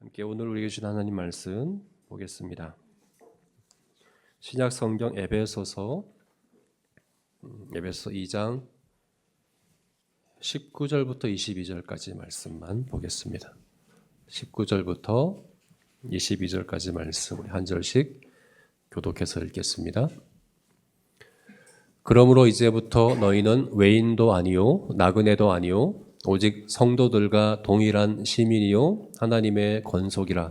함께 오늘 우리에게 주신 하나님 말씀 보겠습니다. 신약 성경 에베소서 2장 19절부터 22절까지 말씀만 보겠습니다. 19절부터 22절까지 말씀 우리 한 절씩 교독해서 읽겠습니다. 그러므로 이제부터 너희는 외인도 아니요 나그네도 아니요 오직 성도들과 동일한 시민이요 하나님의 권속이라.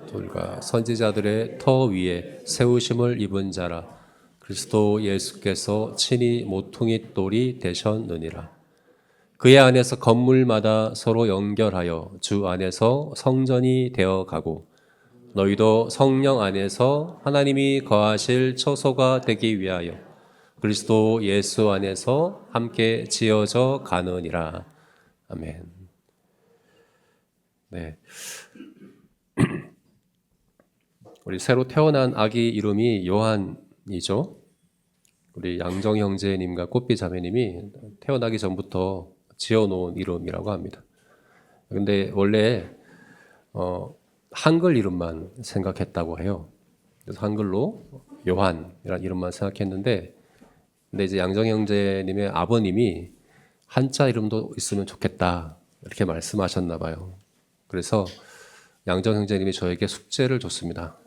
둘과 선지자들의 터 위에 세우심을 입은 자라. 그리스도 예수께서 친히 모퉁이 돌이 되셨느니라. 그의 안에서 건물마다 서로 연결하여 주 안에서 성전이 되어 가고 너희도 성령 안에서 하나님이 거하실 처소가 되기 위하여 그리스도 예수 안에서 함께 지어져 가느니라. 아멘. 네. 우리 새로 태어난 아기 이름이 요한이죠. 우리 양정 형제님과 꽃비 자매님이 태어나기 전부터 지어놓은 이름이라고 합니다. 근데 원래 한글 이름만 생각했다고 해요. 그래서 한글로 요한이라는 이름만 생각했는데 근데 이제 양정 형제님의 아버님이 한자 이름도 있으면 좋겠다 이렇게 말씀하셨나 봐요. 그래서 양정 형제님이 저에게 숙제를 줬습니다.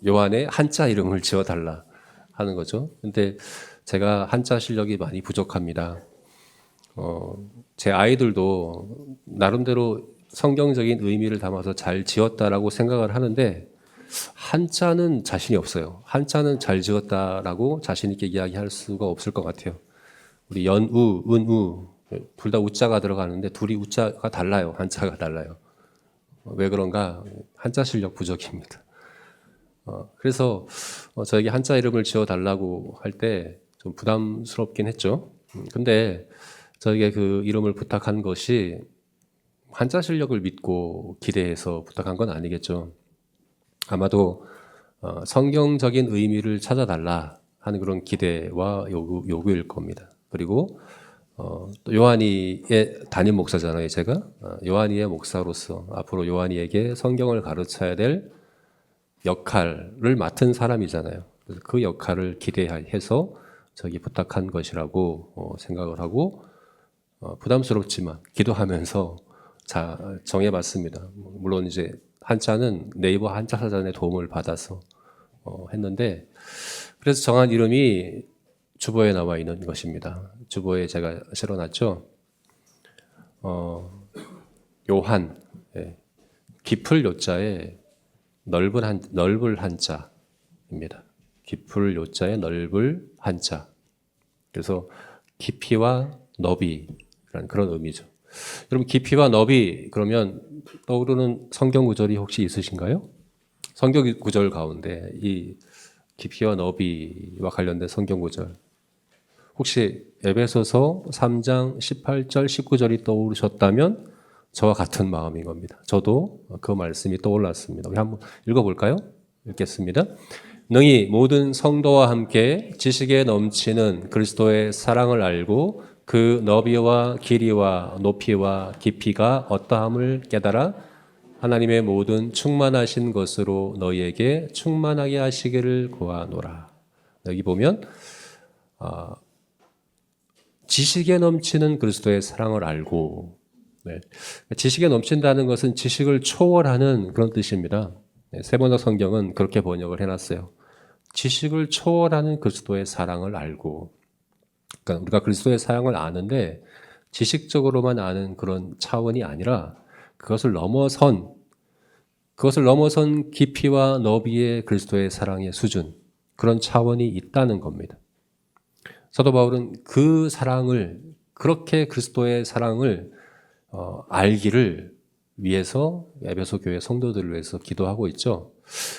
요한의 한자 이름을 지어달라 하는 거죠. 근데 제가 한자 실력이 많이 부족합니다. 제 아이들도 나름대로 성경적인 의미를 담아서 잘 지었다라고 생각을 하는데 한자는 자신이 없어요. 한자는 잘 지었다라고 자신 있게 이야기할 수가 없을 것 같아요. 우리 연우, 은우 둘 다 우자가 들어가는데 둘이 우자가 달라요. 한자가 달라요. 왜 그런가? 한자 실력 부족입니다. 그래서 저에게 한자 이름을 지어달라고 할 때 좀 부담스럽긴 했죠. 근데 저에게 그 이름을 부탁한 것이 한자 실력을 믿고 기대해서 부탁한 건 아니겠죠. 아마도 성경적인 의미를 찾아달라 하는 그런 기대와 요구일 겁니다. 그리고 또 요한이의 담임 목사잖아요. 제가 요한이의 목사로서 앞으로 요한이에게 성경을 가르쳐야 될 역할을 맡은 사람이잖아요. 그래서 그 역할을 기대해서 저기 부탁한 것이라고 생각을 하고 부담스럽지만 기도하면서 정해봤습니다. 물론 이제 한자는 네이버 한자 사전의 도움을 받아서 했는데 그래서 정한 이름이 주보에 나와 있는 것입니다. 주보에 제가 실어놨죠. 요한, 깊을 요자에 넓을 한자입니다. 깊을 요자에 넓을 한자. 그래서 깊이와 너비라는 그런 의미죠. 여러분 깊이와 너비 그러면 떠오르는 성경 구절이 혹시 있으신가요? 성경 구절 가운데 이 깊이와 너비와 관련된 성경 구절 혹시 에베소서 3장 18절 19절이 떠오르셨다면 저와 같은 마음인 겁니다. 저도 그 말씀이 떠올랐습니다. 우리 한번 읽어볼까요? 읽겠습니다. 능히 모든 성도와 함께 지식에 넘치는 그리스도의 사랑을 알고 그 너비와 길이와 높이와 깊이가 어떠함을 깨달아 하나님의 모든 충만하신 것으로 너희에게 충만하게 하시기를 구하노라. 여기 보면 지식에 넘치는 그리스도의 사랑을 알고 지식에 넘친다는 것은 지식을 초월하는 그런 뜻입니다. 세번역 성경은 그렇게 번역을 해놨어요. 지식을 초월하는 그리스도의 사랑을 알고 그러니까 우리가 그리스도의 사랑을 아는데 지식적으로만 아는 그런 차원이 아니라 그것을 넘어선 깊이와 너비의 그리스도의 사랑의 수준 그런 차원이 있다는 겁니다. 사도 바울은 그 사랑을 그렇게 그리스도의 사랑을 알기를 위해서 에베소 교회 성도들을 위해서 기도하고 있죠.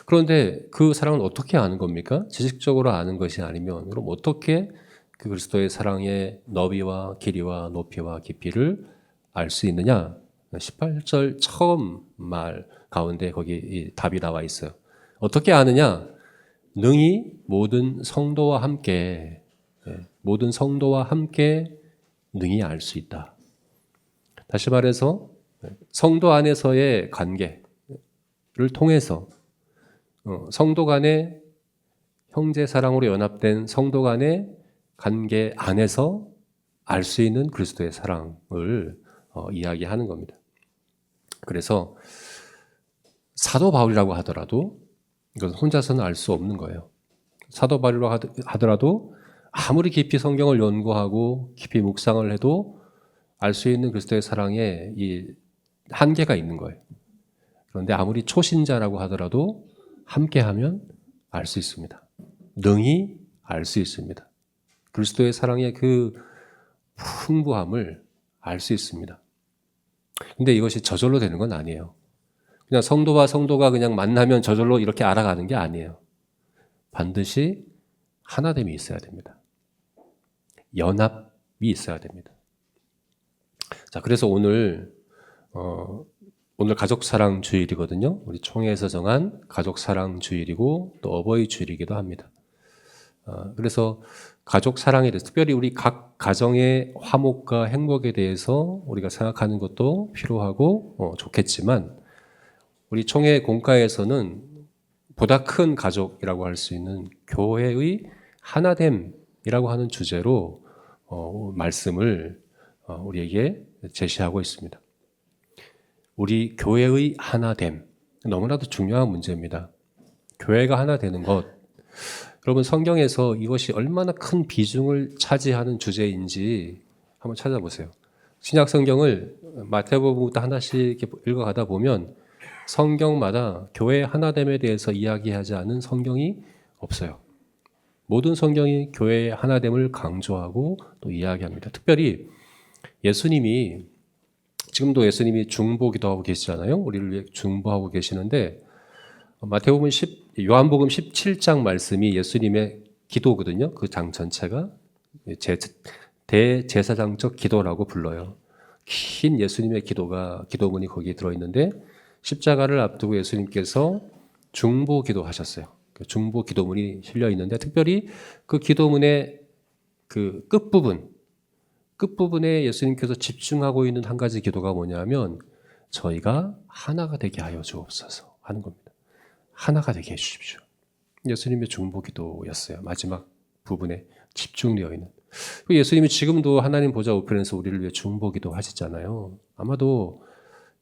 그런데 그 사랑을 어떻게 아는 겁니까? 지식적으로 아는 것이 아니면 그럼 어떻게 그 그리스도의 사랑의 너비와 길이와 높이와 깊이를 알 수 있느냐? 18절 처음 말 가운데 거기 답이 나와 있어요. 어떻게 아느냐? 능히 모든 성도와 함께 능히 알 수 있다. 다시 말해서 성도 안에서의 관계를 통해서 성도 간의 형제 사랑으로 연합된 성도 간의 관계 안에서 알 수 있는 그리스도의 사랑을 이야기하는 겁니다. 그래서 사도 바울이라고 하더라도 이건 혼자서는 알 수 없는 거예요. 사도 바울이라고 하더라도 아무리 깊이 성경을 연구하고 깊이 묵상을 해도 알 수 있는 그리스도의 사랑에 이 한계가 있는 거예요. 그런데 아무리 초신자라고 하더라도 함께하면 알 수 있습니다. 능히 알 수 있습니다. 그리스도의 사랑의 그 풍부함을 알 수 있습니다. 근데 이것이 저절로 되는 건 아니에요. 그냥 성도와 성도가 그냥 만나면 저절로 이렇게 알아가는 게 아니에요. 반드시 하나됨이 있어야 됩니다. 연합이 있어야 됩니다. 자, 그래서 오늘 가족사랑 주일이거든요. 우리 총회에서 정한 가족사랑 주일이고 또 어버이 주일이기도 합니다. 그래서 가족사랑에 대해서 특별히 우리 각 가정의 화목과 행복에 대해서 우리가 생각하는 것도 필요하고 좋겠지만 우리 총회 공과에서는 보다 큰 가족이라고 할 수 있는 교회의 하나됨이라고 하는 주제로 말씀을 우리에게 제시하고 있습니다. 우리 교회의 하나됨, 너무나도 중요한 문제입니다. 교회가 하나 되는 것, 여러분 성경에서 이것이 얼마나 큰 비중을 차지하는 주제인지 한번 찾아보세요. 신약 성경을 마태복음부터 하나씩 읽어가다 보면 성경마다 교회 하나됨에 대해서 이야기하지 않은 성경이 없어요. 모든 성경이 교회의 하나됨을 강조하고 또 이야기합니다. 특별히 예수님이 지금도 예수님이 중보기도하고 계시잖아요. 우리를 위해 중보하고 계시는데 마태복음 요한복음 17장 말씀이 예수님의 기도거든요. 그 장 전체가 대제사장적 기도라고 불러요. 긴 예수님의 기도문이 거기에 들어있는데 십자가를 앞두고 예수님께서 중보기도 하셨어요. 중보기도문이 실려 있는데 특별히 그 기도문의 그 끝부분에 예수님께서 집중하고 있는 한 가지 기도가 뭐냐면 저희가 하나가 되게 하여 주옵소서 하는 겁니다. 하나가 되게 해주십시오. 예수님의 중보기도였어요. 마지막 부분에 집중되어 있는. 예수님이 지금도 하나님 보좌 우편에서 우리를 위해 중보기도 하시잖아요. 아마도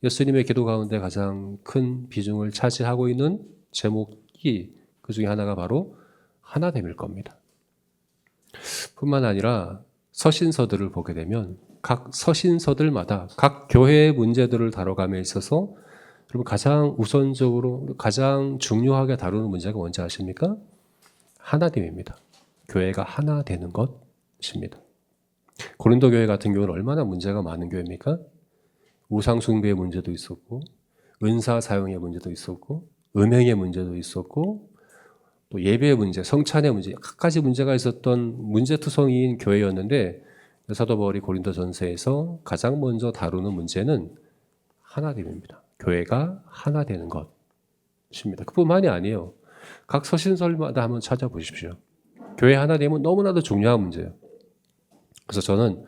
예수님의 기도 가운데 가장 큰 비중을 차지하고 있는 제목이 그 중에 하나가 바로 하나됨일 겁니다. 뿐만 아니라 서신서들을 보게 되면 각 서신서들마다 각 교회의 문제들을 다뤄감에 있어서 여러분 가장 우선적으로 가장 중요하게 다루는 문제가 뭔지 아십니까? 하나됨입니다. 교회가 하나 되는 것입니다. 고린도 교회 같은 경우는 얼마나 문제가 많은 교회입니까? 우상 숭배의 문제도 있었고 은사 사용의 문제도 있었고 음행의 문제도 있었고 또 예배의 문제, 성찬의 문제, 각가지 문제가 있었던 문제투성이인 교회였는데 사도 바울이 고린도전서에서 가장 먼저 다루는 문제는 하나됨입니다. 교회가 하나 되는 것입니다. 그뿐만이 아니에요. 각 서신설마다 한번 찾아보십시오. 교회 하나됨은 너무나도 중요한 문제예요. 그래서 저는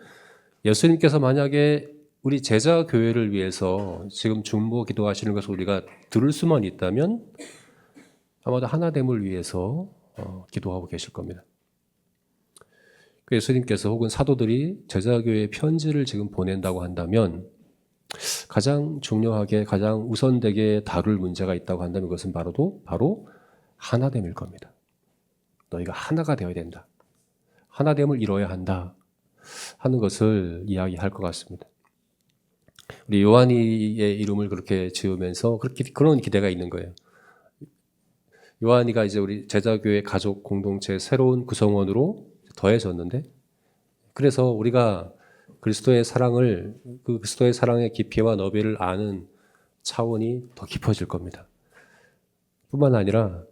예수님께서 만약에 우리 제자 교회를 위해서 지금 중보 기도하시는 것을 우리가 들을 수만 있다면 아마도 하나됨을 위해서 기도하고 계실 겁니다. 예수님께서 혹은 사도들이 제자 교회에 편지를 지금 보낸다고 한다면 가장 중요하게 가장 우선되게 다룰 문제가 있다고 한다면 그것은 바로 하나됨일 겁니다. 너희가 하나가 되어야 된다. 하나됨을 이뤄야 한다 하는 것을 이야기할 것 같습니다. 우리 요한이의 이름을 그렇게 지으면서 그런 기대가 있는 거예요. 요한이가 이제 우리 제자교회 가족 공동체의 새로운 구성원으로 더해졌는데 그래서 우리가 그리스도의 사랑의 깊이와 너비를 아는 차원이 더 깊어질 겁니다. 뿐만 아니라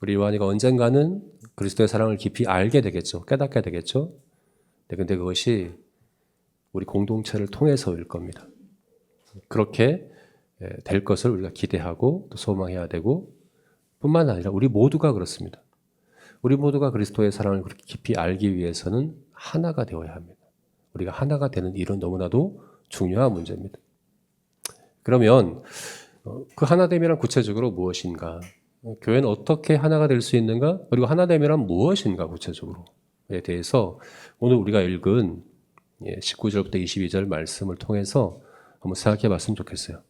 우리 요한이가 언젠가는 그리스도의 사랑을 깊이 알게 되겠죠. 깨닫게 되겠죠. 근데 그것이 우리 공동체를 통해서일 겁니다. 그렇게 될 것을 우리가 기대하고 또 소망해야 되고 뿐만 아니라 우리 모두가 그렇습니다. 우리 모두가 그리스도의 사랑을 그렇게 깊이 알기 위해서는 하나가 되어야 합니다. 우리가 하나가 되는 일은 너무나도 중요한 문제입니다. 그러면 그 하나됨이란 구체적으로 무엇인가? 교회는 어떻게 하나가 될 수 있는가? 그리고 하나됨이란 무엇인가 구체적으로에 대해서 오늘 우리가 읽은 19절부터 22절 말씀을 통해서 한번 생각해 봤으면 좋겠어요.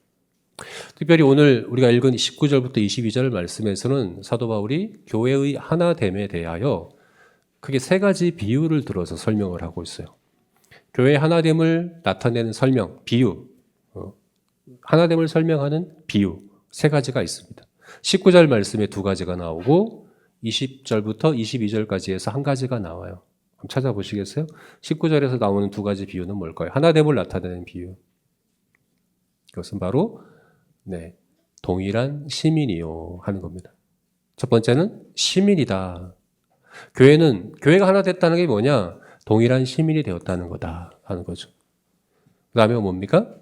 특별히 오늘 우리가 읽은 19절부터 22절 말씀에서는 사도 바울이 교회의 하나됨에 대하여 크게 세 가지 비유를 들어서 설명을 하고 있어요. 교회의 하나됨을 나타내는 설명, 비유, 하나됨을 설명하는 비유 세 가지가 있습니다. 19절 말씀에 두 가지가 나오고 20절부터 22절까지 해서 한 가지가 나와요. 한번 찾아보시겠어요? 19절에서 나오는 두 가지 비유는 뭘까요? 하나됨을 나타내는 비유. 그것은 바로 동일한 시민이요 하는 겁니다. 첫 번째는 시민이다. 교회가 하나 됐다는 게 뭐냐? 동일한 시민이 되었다는 거다 하는 거죠. 그 다음에 뭡니까?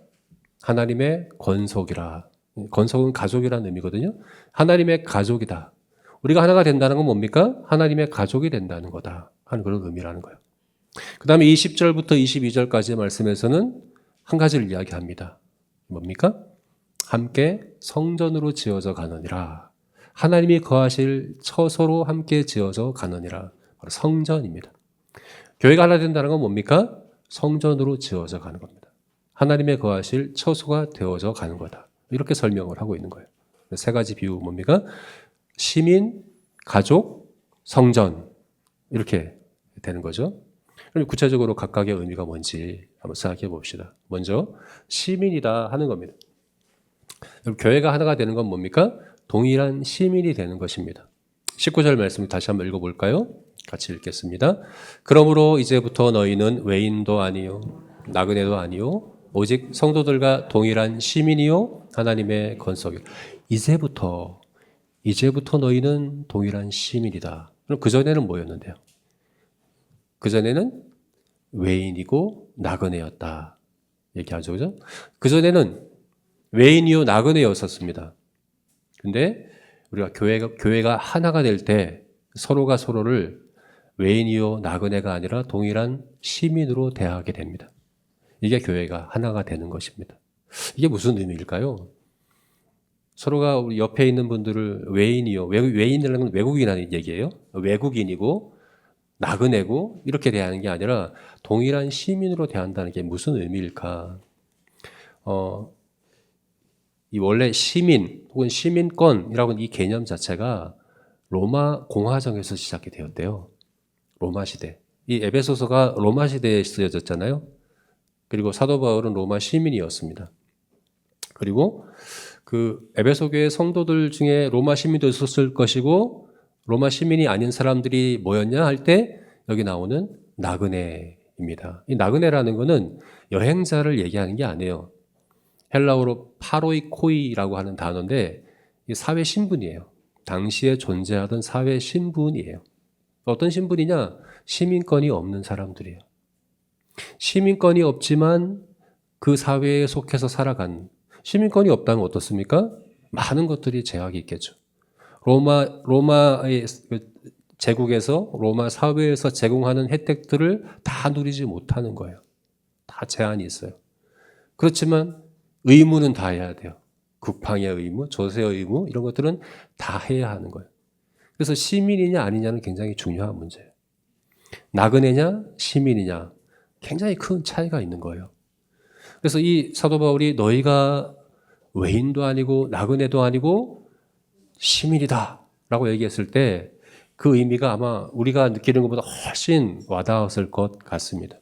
하나님의 권속이라. 권속은 가족이라는 의미거든요. 하나님의 가족이다. 우리가 하나가 된다는 건 뭡니까? 하나님의 가족이 된다는 거다 하는 그런 의미라는 거예요. 그 다음에 20절부터 22절까지의 말씀에서는 한 가지를 이야기합니다. 뭡니까? 함께 성전으로 지어져 가느니라. 하나님이 거하실 처소로 함께 지어져 가느니라. 바로 성전입니다. 교회가 하나 된다는 건 뭡니까? 성전으로 지어져 가는 겁니다. 하나님의 거하실 처소가 되어져 가는 거다. 이렇게 설명을 하고 있는 거예요. 세 가지 비유 뭡니까? 시민, 가족, 성전 이렇게 되는 거죠. 그럼 구체적으로 각각의 의미가 뭔지 한번 생각해 봅시다. 먼저 시민이다 하는 겁니다. 교회가 하나가 되는 건 뭡니까? 동일한 시민이 되는 것입니다. 19절 말씀을 다시 한번 읽어볼까요? 같이 읽겠습니다. 그러므로 이제부터 너희는 외인도 아니요 나그네도 아니요 오직 성도들과 동일한 시민이요 하나님의 건석이요. 이제부터 너희는 동일한 시민이다. 그럼 그전에는 뭐였는데요? 그전에는 외인이고 나그네였다 얘기하죠. 그죠? 그전에는 외인이요 나그네였었습니다. 근데 우리가 교회가 하나가 될 때 서로가 서로를 외인이요 나그네가 아니라 동일한 시민으로 대하게 됩니다. 이게 교회가 하나가 되는 것입니다. 이게 무슨 의미일까요? 서로가 우리 옆에 있는 분들을 외인이요, 외인이라는 건 외국인이라는 얘기예요. 외국인이고 나그네고 이렇게 대하는 게 아니라 동일한 시민으로 대한다는 게 무슨 의미일까? 이 원래 시민 혹은 시민권이라고 하는 이 개념 자체가 로마 공화정에서 시작이 되었대요. 로마 시대. 이 에베소서가 로마 시대에 쓰여졌잖아요. 그리고 사도 바울은 로마 시민이었습니다. 그리고 그 에베소 교회 성도들 중에 로마 시민도 있었을 것이고 로마 시민이 아닌 사람들이 뭐였냐 할 때 여기 나오는 나그네입니다. 이 나그네라는 것은 여행자를 얘기하는 게 아니에요. 헬라어로 파로이코이라고 하는 단어인데 사회 신분이에요. 당시에 존재하던 사회 신분이에요. 어떤 신분이냐? 시민권이 없는 사람들이에요. 시민권이 없지만 그 사회에 속해서 살아간 시민권이 없다면 어떻습니까? 많은 것들이 제약이 있겠죠. 로마의 제국에서 로마 사회에서 제공하는 혜택들을 다 누리지 못하는 거예요. 다 제한이 있어요. 그렇지만 의무는 다 해야 돼요. 국방의 의무, 조세의 의무 이런 것들은 다 해야 하는 거예요. 그래서 시민이냐 아니냐는 굉장히 중요한 문제예요. 나그네냐 시민이냐 굉장히 큰 차이가 있는 거예요. 그래서 이 사도 바울이 너희가 외인도 아니고 나그네도 아니고 시민이다 라고 얘기했을 때 그 의미가 아마 우리가 느끼는 것보다 훨씬 와닿았을 것 같습니다.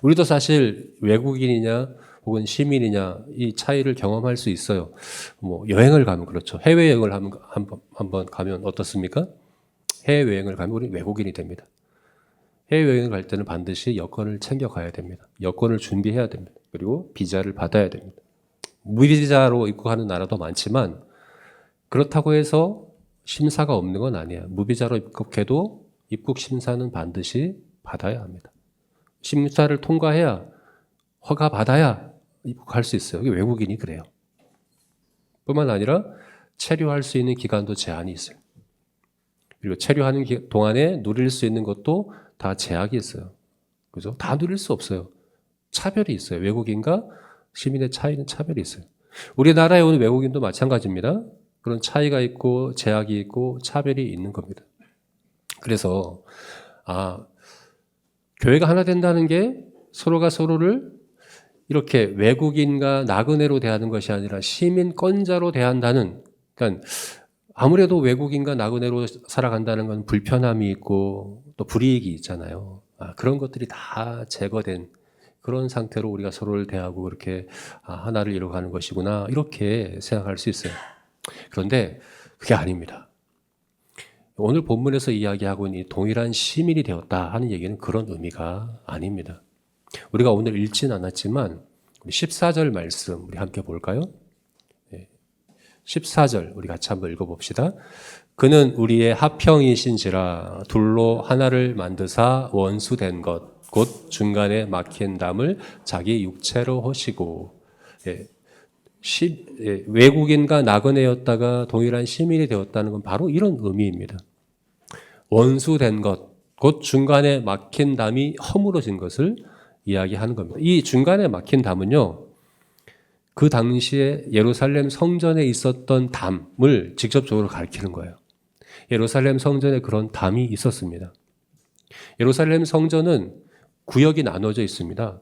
우리도 사실 외국인이냐 혹은 시민이냐 이 차이를 경험할 수 있어요. 뭐 여행을 가면 그렇죠. 해외여행을 한번 가면 어떻습니까? 해외여행을 가면 우리 외국인이 됩니다. 해외여행을 갈 때는 반드시 여권을 챙겨가야 됩니다. 여권을 준비해야 됩니다. 그리고 비자를 받아야 됩니다. 무비자로 입국하는 나라도 많지만 그렇다고 해서 심사가 없는 건 아니에요. 무비자로 입국해도 입국 심사는 반드시 받아야 합니다. 심사를 통과해야 허가 받아야 입국할 수 있어요. 이게 외국인이 그래요. 뿐만 아니라 체류할 수 있는 기간도 제한이 있어요. 그리고 체류하는 동안에 누릴 수 있는 것도 다 제약이 있어요. 그죠? 다 누릴 수 없어요. 차별이 있어요. 외국인과 시민의 차이는 차별이 있어요. 우리나라에 오는 외국인도 마찬가지입니다. 그런 차이가 있고 제약이 있고 차별이 있는 겁니다. 그래서 교회가 하나 된다는 게 서로가 서로를 이렇게 외국인과 나그네로 대하는 것이 아니라 시민권자로 대한다는, 그러니까 아무래도 외국인과 나그네로 살아간다는 건 불편함이 있고 또 불이익이 있잖아요. 그런 것들이 다 제거된 그런 상태로 우리가 서로를 대하고 그렇게 하나를 이루어가는 것이구나 이렇게 생각할 수 있어요. 그런데 그게 아닙니다. 오늘 본문에서 이야기하고 있는 동일한 시민이 되었다 하는 얘기는 그런 의미가 아닙니다. 우리가 오늘 읽진 않았지만 14절 말씀 우리 함께 볼까요? 14절 우리 같이 한번 읽어봅시다. 그는 우리의 하평이신지라 둘로 하나를 만드사 원수된 것 곧 중간에 막힌 담을 자기 육체로 하시고, 외국인과 나그네였다가 동일한 시민이 되었다는 건 바로 이런 의미입니다. 원수된 것 곧 중간에 막힌 담이 허물어진 것을 이야기하는 겁니다. 이 중간에 막힌 담은요, 그 당시에 예루살렘 성전에 있었던 담을 직접적으로 가리키는 거예요. 예루살렘 성전에 그런 담이 있었습니다. 예루살렘 성전은 구역이 나눠져 있습니다.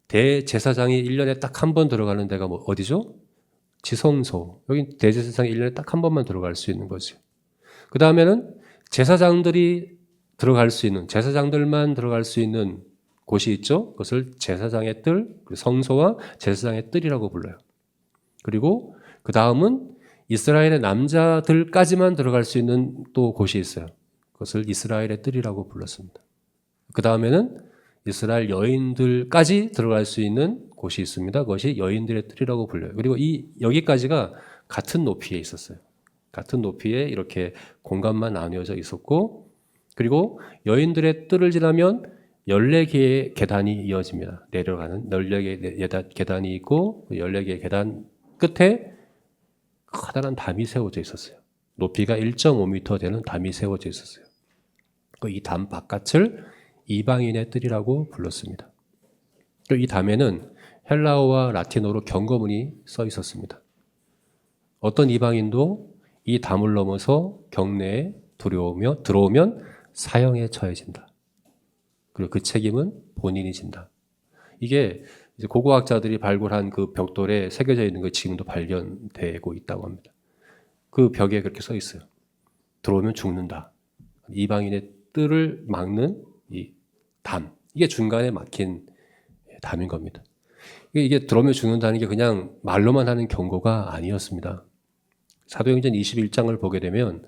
대제사장이 1년에 딱 한 번 들어가는 데가 어디죠? 지성소. 여기 대제사장이 1년에 딱 한 번만 들어갈 수 있는 거죠. 그 다음에는 제사장들이 들어갈 수 있는, 제사장들만 들어갈 수 있는 곳이 있죠. 그것을 제사장의 뜰, 성소와 제사장의 뜰이라고 불러요. 그리고 그 다음은 이스라엘의 남자들까지만 들어갈 수 있는 또 곳이 있어요. 그것을 이스라엘의 뜰이라고 불렀습니다. 그 다음에는 이스라엘 여인들까지 들어갈 수 있는 곳이 있습니다. 그것이 여인들의 뜰이라고 불려요. 그리고 여기까지가 같은 높이에 있었어요. 같은 높이에 이렇게 공간만 나뉘어져 있었고, 그리고 여인들의 뜰을 지나면 14개의 계단이 이어집니다. 내려가는 14개의 계단이 있고 14개의 계단 끝에 커다란 담이 세워져 있었어요. 높이가 1.5m 되는 담이 세워져 있었어요. 이 담 바깥을 이방인의 뜰이라고 불렀습니다. 이 담에는 헬라어와 라틴어로 경고문이 써 있었습니다. 어떤 이방인도 이 담을 넘어서 경내에 들어오면 사형에 처해진다. 그리고 그 책임은 본인이 진다. 이게 이제 고고학자들이 발굴한 그 벽돌에 새겨져 있는 거 지금도 발견되고 있다고 합니다. 그 벽에 그렇게 써 있어요. 들어오면 죽는다. 이방인의 뜰을 막는 이 담. 이게 중간에 막힌 담인 겁니다. 이게 들어오면 죽는다는 게 그냥 말로만 하는 경고가 아니었습니다. 사도행전 21장을 보게 되면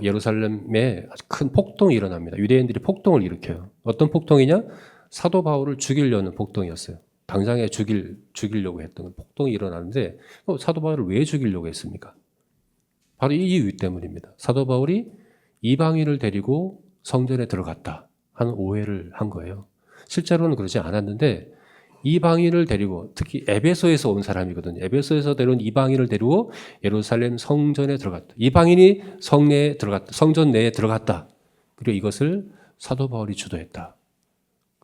예루살렘에 아주 큰 폭동이 일어납니다. 유대인들이 폭동을 일으켜요. 어떤 폭동이냐? 사도 바울을 죽이려는 폭동이었어요. 당장에 죽이려고 했던 폭동이 일어나는데 사도 바울을 왜 죽이려고 했습니까? 바로 이 이유 때문입니다. 사도 바울이 이방인을 데리고 성전에 들어갔다 하는 오해를 한 거예요. 실제로는 그러지 않았는데 이방인을 데리고, 특히 에베소에서 온 사람이거든요. 에베소에서 데려온 이방인을 데리고 예루살렘 성전에 들어갔다. 이방인이 성전 내에 들어갔다. 그리고 이것을 사도 바울이 주도했다.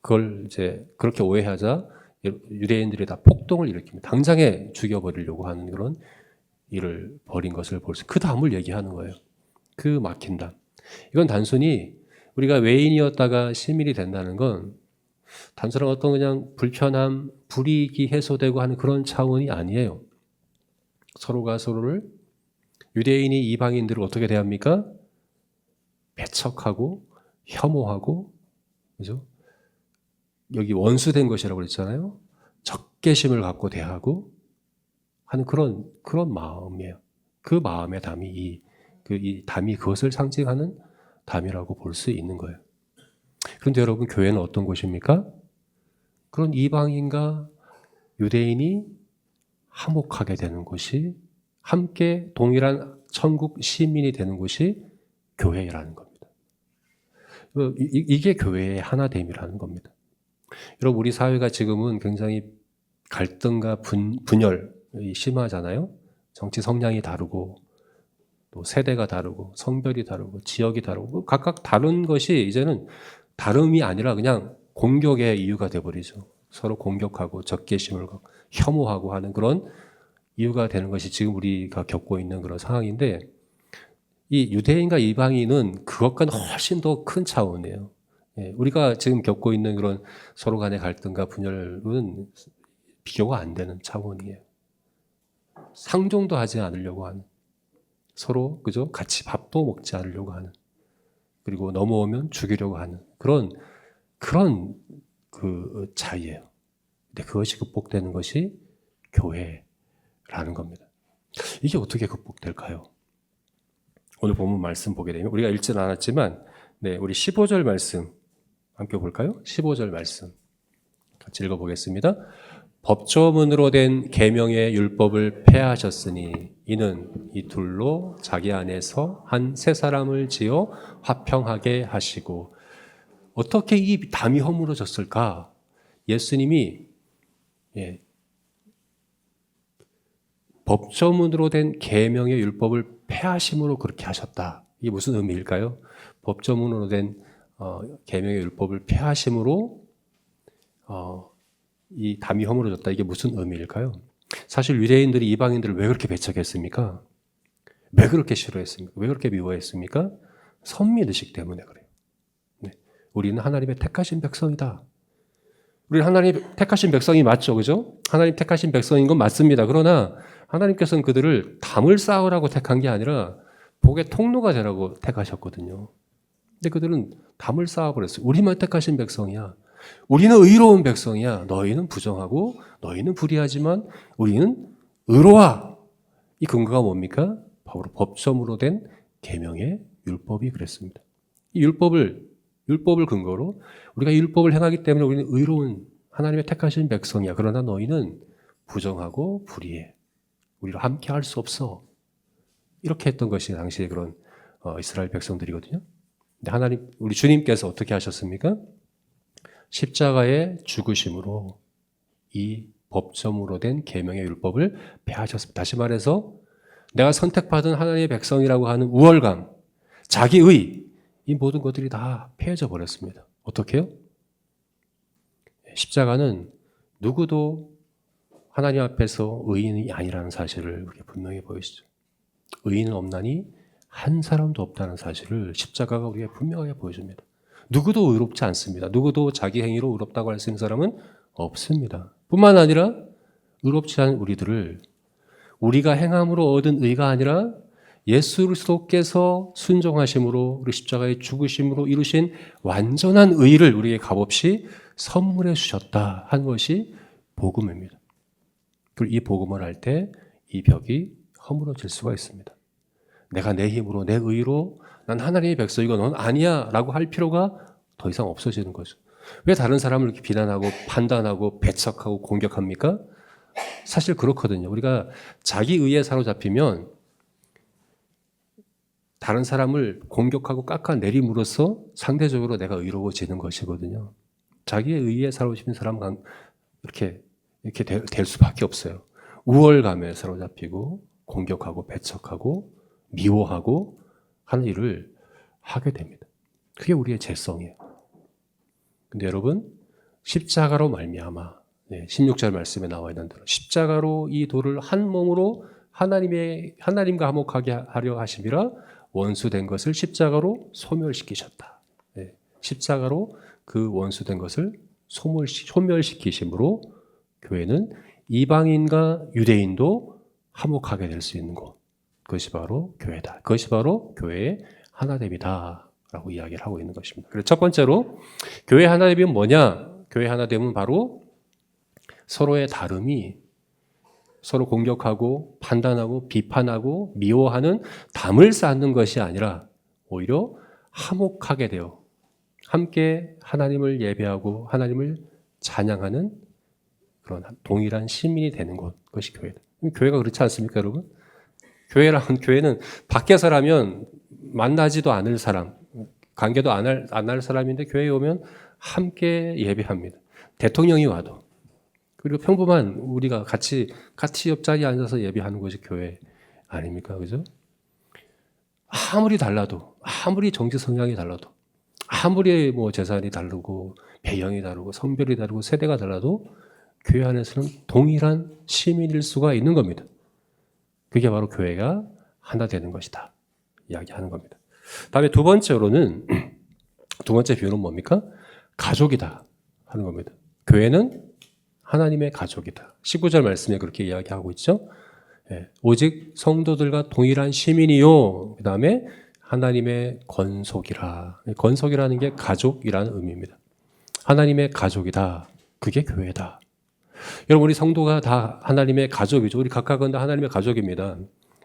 그걸 이제 그렇게 오해하자 유대인들이 다 폭동을 일으킵니다. 당장에 죽여버리려고 하는 그런 일을 벌인 것을 볼 수, 그 다음을 얘기하는 거예요. 그 막힌 담. 이건 단순히 우리가 외인이었다가 시민이 된다는 건 단순한 어떤 그냥 불편함, 불이익이 해소되고 하는 그런 차원이 아니에요. 서로가 서로를, 유대인이 이방인들을 어떻게 대합니까? 배척하고 혐오하고, 그죠? 여기 원수된 것이라고 그랬잖아요. 적개심을 갖고 대하고 하는 그런 마음이에요. 그 마음의 담이 이 담이 그것을 상징하는 담이라고 볼 수 있는 거예요. 그런데 여러분, 교회는 어떤 곳입니까? 그런 이방인과 유대인이 화목하게 되는 곳이, 함께 동일한 천국 시민이 되는 곳이 교회라는 겁니다. 이게 교회의 하나됨이라는 겁니다. 여러분, 우리 사회가 지금은 굉장히 갈등과 분열이 심하잖아요. 정치 성향이 다르고 또 세대가 다르고 성별이 다르고 지역이 다르고 각각 다른 것이 이제는 다름이 아니라 그냥 공격의 이유가 돼버리죠. 서로 공격하고 적개심을 갖고 혐오하고 하는 그런 이유가 되는 것이 지금 우리가 겪고 있는 그런 상황인데, 이 유대인과 이방인은 그것과는 훨씬 더 큰 차원이에요. 우리가 지금 겪고 있는 그런 서로 간의 갈등과 분열은 비교가 안 되는 차원이에요. 상종도 하지 않으려고 하는, 서로 그죠? 같이 밥도 먹지 않으려고 하는, 그리고 넘어오면 죽이려고 하는 그런 그 차이예요. 근데 그것이 극복되는 것이 교회라는 겁니다. 이게 어떻게 극복될까요? 오늘 본문 말씀 보게 되면 우리가 읽지는 않았지만, 우리 15절 말씀 함께 볼까요? 15절 말씀 같이 읽어보겠습니다. 법조문으로 된 계명의 율법을 폐하셨으니 이는 이 둘로 자기 안에서 한 세 사람을 지어 화평하게 하시고. 어떻게 이 담이 허물어졌을까? 예수님이 법조문으로 된 계명의 율법을 폐하심으로 그렇게 하셨다. 이게 무슨 의미일까요? 법조문으로 된 계명의 율법을 폐하심으로 이 담이 허물어졌다. 이게 무슨 의미일까요? 사실 유대인들이 이방인들을 왜 그렇게 배척했습니까? 왜 그렇게 싫어했습니까? 왜 그렇게 미워했습니까? 선민의식 때문에 그래요. 우리는 하나님의 택하신 백성이다. 우리는 하나님 택하신 백성이 맞죠, 그죠? 하나님 택하신 백성인 건 맞습니다. 그러나 하나님께서는 그들을 담을 쌓으라고 택한 게 아니라 복의 통로가 되라고 택하셨거든요. 근데 그들은 담을 쌓아버렸어요. 우리만 택하신 백성이야. 우리는 의로운 백성이야. 너희는 부정하고 너희는 불의하지만 우리는 의로와. 이 근거가 뭡니까? 바로 법조문으로 된 계명의 율법이 그랬습니다. 이 율법을 근거로 우리가 율법을 행하기 때문에 우리는 의로운 하나님의 택하신 백성이야. 그러나 너희는 부정하고 불의해. 우리랑 함께 할 수 없어. 이렇게 했던 것이 당시에 그런 이스라엘 백성들이거든요. 근데 하나님, 우리 주님께서 어떻게 하셨습니까? 십자가의 죽으심으로 이 법조문으로 된 계명의 율법을 폐하셨습니다. 다시 말해서 내가 선택받은 하나님의 백성이라고 하는 우월감, 자기의, 이 모든 것들이 다 폐해져 버렸습니다. 어떻게 해요? 십자가는 누구도 하나님 앞에서 의인이 아니라는 사실을 분명히 보여주죠. 의인은 없나니 한 사람도 없다는 사실을 십자가가 우리에게 분명하게 보여줍니다. 누구도 의롭지 않습니다. 누구도 자기 행위로 의롭다고 할 수 있는 사람은 없습니다. 뿐만 아니라 의롭지 않은 우리들을 우리가 행함으로 얻은 의가 아니라 예수 그리스도께서 순종하심으로 우리 십자가의 죽으심으로 이루신 완전한 의를 우리에게 값없이 선물해 주셨다 한 것이 복음입니다. 그리고 이 복음을 할 때 이 벽이 허물어질 수가 있습니다. 내가 내 힘으로 내 의로 난 하나님의 백성이고 넌 아니야 라고 할 필요가 더 이상 없어지는 거죠. 왜 다른 사람을 이렇게 비난하고 판단하고 배척하고 공격합니까? 사실 그렇거든요. 우리가 자기 의에 사로잡히면 다른 사람을 공격하고 깎아내림으로써 상대적으로 내가 의로워지는 것이거든요. 자기의 의에 사로잡힌 사람은 이렇게 될 수밖에 없어요. 우월감에 사로잡히고 공격하고 배척하고 미워하고 하는 일을 하게 됩니다. 그게 우리의 죄성이에요. 근데 여러분, 십자가로 말미암아 16절 말씀에 나와 있는 대로 십자가로 이 돌을 한 몸으로 하나님과 화목하게 하려 하심이라 원수된 것을 십자가로 소멸시키셨다. 십자가로 그 원수된 것을 소멸시키심으로 교회는 이방인과 유대인도 화목하게 될 수 있는 것. 그것이 바로 교회다. 그것이 바로 교회의 하나됨이다 라고 이야기를 하고 있는 것입니다. 그래서 첫 번째로 교회 하나됨은 뭐냐? 교회 하나됨은 바로 서로의 다름이 서로 공격하고 판단하고 비판하고 미워하는 담을 쌓는 것이 아니라 오히려 화목하게 되어 함께 하나님을 예배하고 하나님을 찬양하는 그런 동일한 시민이 되는 것이 교회다. 교회가 그렇지 않습니까, 여러분? 교회는 밖에서라면 만나지도 않을 사람, 관계도 안 할 사람인데 교회에 오면 함께 예배합니다. 대통령이 와도. 그리고 평범한 우리가 같이 옆자리에 앉아서 예배하는 것이 교회 아닙니까? 그죠? 아무리 달라도, 아무리 정치 성향이 달라도, 아무리 뭐 재산이 다르고 배경이 다르고 성별이 다르고 세대가 달라도 교회 안에서는 동일한 시민일 수가 있는 겁니다. 그게 바로 교회가 하나 되는 것이다 이야기하는 겁니다. 다음에 두 번째로는 두 번째 비유는 뭡니까? 가족이다 하는 겁니다. 교회는 하나님의 가족이다. 19절 말씀에 그렇게 이야기하고 있죠. 오직 성도들과 동일한 시민이요. 그 다음에 하나님의 권속이라. 권속이라는 게 가족이라는 의미입니다. 하나님의 가족이다. 그게 교회다. 여러분 우리 성도가 다 하나님의 가족이죠. 우리 각각은 다 하나님의 가족입니다.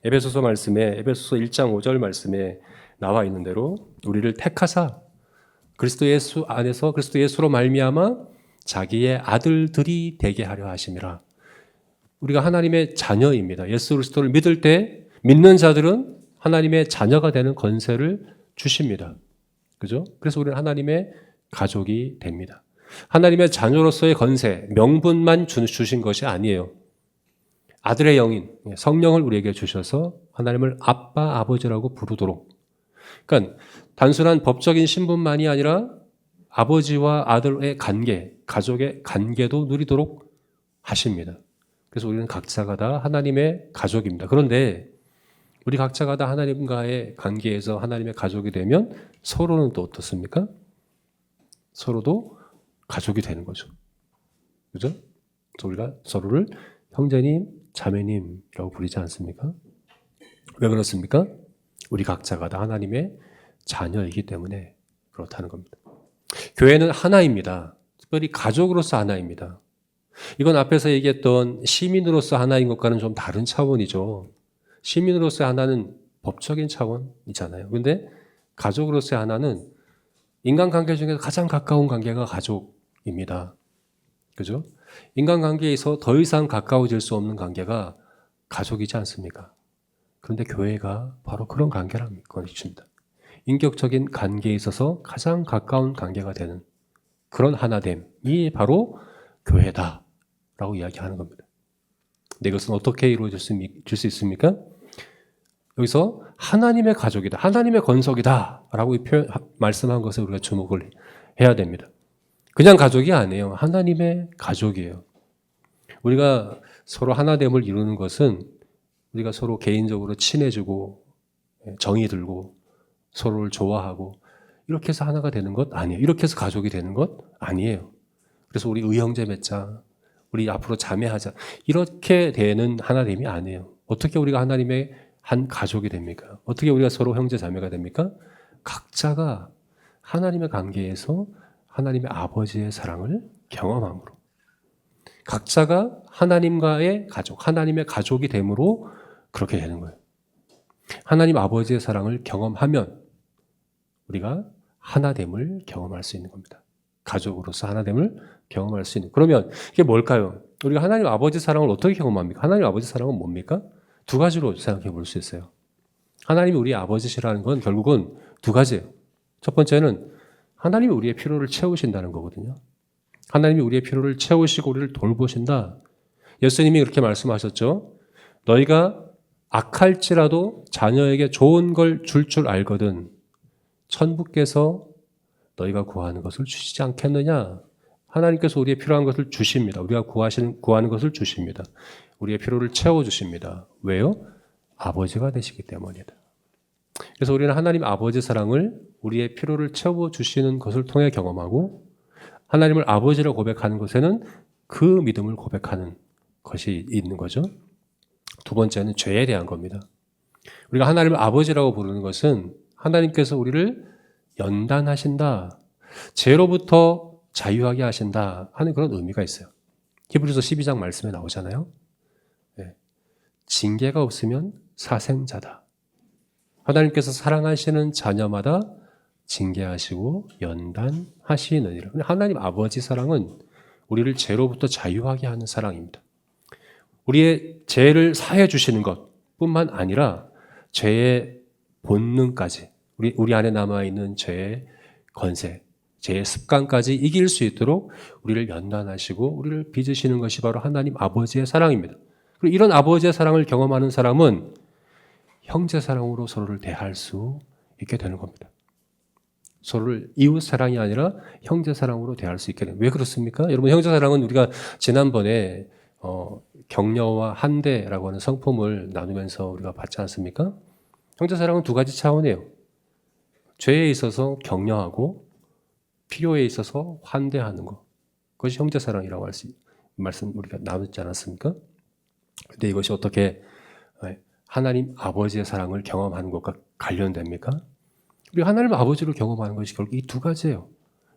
에베소서 말씀에 에베소서 1장 5절 말씀에 나와 있는 대로 우리를 택하사 그리스도 예수 안에서 그리스도 예수로 말미암아 자기의 아들들이 되게 하려 하심이라. 우리가 하나님의 자녀입니다. 예수 그리스도를 믿을 때 믿는 자들은 하나님의 자녀가 되는 권세를 주십니다. 그죠? 그래서 우리는 하나님의 가족이 됩니다. 하나님의 자녀로서의 권세, 명분만 주신 것이 아니에요. 아들의 영인, 성령을 우리에게 주셔서 하나님을 아빠, 아버지라고 부르도록. 그러니까 단순한 법적인 신분만이 아니라 아버지와 아들의 관계, 가족의 관계도 누리도록 하십니다. 그래서 우리는 각자가 다 하나님의 가족입니다. 그런데 우리 각자가 다 하나님과의 관계에서 하나님의 가족이 되면 서로는 또 어떻습니까? 서로도 가족이 되는 거죠. 그죠? 그래서 우리가 서로를 형제님, 자매님이라고 부르지 않습니까? 왜 그렇습니까? 우리 각자가 다 하나님의 자녀이기 때문에 그렇다는 겁니다. 교회는 하나입니다. 특별히 가족으로서 하나입니다. 이건 앞에서 얘기했던 시민으로서 하나인 것과는 좀 다른 차원이죠. 시민으로서의 하나는 법적인 차원이잖아요. 그런데 가족으로서의 하나는 인간관계 중에서 가장 가까운 관계가 가족입니다. 그죠? 인간관계에서 더 이상 가까워질 수 없는 관계가 가족이지 않습니까? 그런데 교회가 바로 그런 관계라는 것입니다. 인격적인 관계에 있어서 가장 가까운 관계가 되는 그런 하나됨이 바로 교회다라고 이야기하는 겁니다. 근데 이것은 어떻게 이루어질 수 있습니까? 여기서 하나님의 가족이다, 하나님의 권속이다 라고 말씀한 것에 우리가 주목을 해야 됩니다. 그냥 가족이 아니에요. 하나님의 가족이에요. 우리가 서로 하나됨을 이루는 것은 우리가 서로 개인적으로 친해지고 정이 들고 서로를 좋아하고 이렇게 해서 하나가 되는 것 아니에요. 이렇게 해서 가족이 되는 것 아니에요. 그래서 우리 의형제 맺자, 우리 앞으로 자매하자 이렇게 되는 하나됨이 아니에요. 어떻게 우리가 하나님의 한 가족이 됩니까? 어떻게 우리가 서로 형제 자매가 됩니까? 각자가 하나님의 관계에서 하나님의 아버지의 사랑을 경험함으로 각자가 하나님과의 가족, 하나님의 가족이 됨으로 그렇게 되는 거예요. 하나님 아버지의 사랑을 경험하면 우리가 하나됨을 경험할 수 있는 겁니다. 가족으로서 하나됨을 경험할 수 있는. 그러면 이게 뭘까요? 우리가 하나님 아버지 사랑을 어떻게 경험합니까? 하나님 아버지 사랑은 뭡니까? 두 가지로 생각해 볼 수 있어요. 하나님이 우리 아버지시라는 건 결국은 두 가지예요. 첫 번째는 하나님이 우리의 필요를 채우신다는 거거든요. 하나님이 우리의 필요를 채우시고 우리를 돌보신다. 예수님이 그렇게 말씀하셨죠. 너희가 악할지라도 자녀에게 좋은 걸 줄 알거든 천부께서 너희가 구하는 것을 주시지 않겠느냐. 하나님께서 우리의 필요한 것을 주십니다. 우리가 구하는 것을 주십니다. 우리의 필요를 채워주십니다. 왜요? 아버지가 되시기 때문이다. 그래서 우리는 하나님 아버지 사랑을 우리의 필요를 채워주시는 것을 통해 경험하고 하나님을 아버지로 고백하는 것에는 그 믿음을 고백하는 것이 있는 거죠. 두 번째는 죄에 대한 겁니다. 우리가 하나님을 아버지라고 부르는 것은 하나님께서 우리를 연단하신다, 죄로부터 자유하게 하신다 하는 그런 의미가 있어요. 히브리서 12장 말씀에 나오잖아요. 네. 징계가 없으면 사생자다. 하나님께서 사랑하시는 자녀마다 징계하시고 연단하시느니라. 하나님 아버지 사랑은 우리를 죄로부터 자유하게 하는 사랑입니다. 우리의 죄를 사해 주시는 것뿐만 아니라 죄의 본능까지 우리 안에 남아있는 죄의 권세, 죄의 습관까지 이길 수 있도록 우리를 연단하시고 우리를 빚으시는 것이 바로 하나님 아버지의 사랑입니다. 그리고 이런 아버지의 사랑을 경험하는 사람은 형제 사랑으로 서로를 대할 수 있게 되는 겁니다. 서로를 이웃 사랑이 아니라 형제 사랑으로 대할 수 있게 됩니다. 왜 그렇습니까? 여러분, 형제 사랑은 우리가 지난번에 격려와 한대라고 하는 성품을 나누면서 우리가 봤지 않습니까? 형제 사랑은 두 가지 차원이에요. 죄에 있어서 격려하고 필요에 있어서 환대하는 것. 그것이 형제 사랑이라고 할 수 말씀 우리가 나눴지 않았습니까? 근데 이것이 어떻게 하나님 아버지의 사랑을 경험하는 것과 관련됩니까? 우리 하나님 아버지를 경험하는 것이 결국 이 두 가지예요.